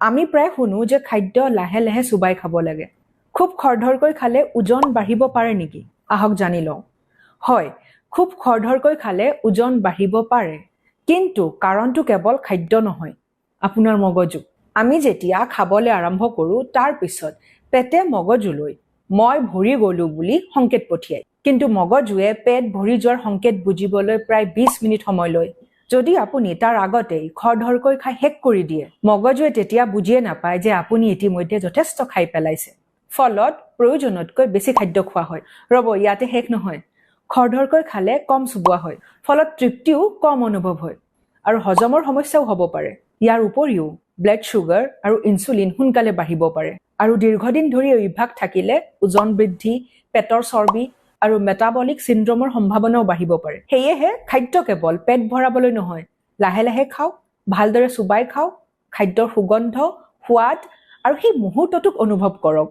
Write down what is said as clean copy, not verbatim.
আমি প্ৰায় শুনো যে খাদ্য লাহে লাহে চুবাই খাব লাগে। খুব খৰধৰকৈ খালে ওজন বাঢ়িব পাৰে নেকি? আহক জানি লওঁ। হয়, খুব খৰধৰকৈ খালে ওজন বাঢ়িব পাৰে, কিন্তু কাৰণটো কেৱল খাদ্য নহয়, আপোনাৰ মগজু। আমি যেতিয়া খাবলৈ আৰম্ভ কৰোঁ তাৰ পিছত পেটে মগজুলৈ মই ভৰি গলো বুলি সংকেত পঠিয়ায়। কিন্তু মগজুৱে পেট ভৰি যোৱাৰ সংকেত বুজিবলৈ প্ৰায় 20 মিনিট সময় লয়। যদি আপুনি তাৰ আগতেই খৰধৰকৈ খাই শেষ কৰি দিয়ে, মগজুৱে তেতিয়া বুজিয়ে নাপায় যে আপুনি ইতিমধ্যে যথেষ্ট খাই পেলাইছে। ফলত প্ৰয়োজনতকৈ বেছি খাদ্য খোৱা হয়। ৰ'ব, ইয়াতে শেষ নহয়। খৰধৰকৈ খালে কম চুবোৱা হয়, ফলত তৃপ্তিও কম অনুভৱ হয় আৰু হজমৰ সমস্যাও হ'ব পাৰে। ইয়াৰ উপৰিও ব্লাড ছুগাৰ আৰু ইনচুলিন সোনকালে বাঢ়িব পাৰে আৰু দীৰ্ঘদিন ধৰি অভ্যাস থাকিলে ওজন বৃদ্ধি, পেটৰ চৰ্বি আৰু মেটাবলিক চিণ্ড্ৰমৰ সম্ভাৱনাও বাঢ়িব পাৰে। সেয়েহে খাদ্য কেৱল পেট ভৰাবলৈ নহয়, লাহে লাহে খাওক, ভালদৰে চুবাই খাওক, খাদ্যৰ সুগন্ধ, সোৱাদ আৰু সেই মুহূৰ্তটোক অনুভৱ কৰক।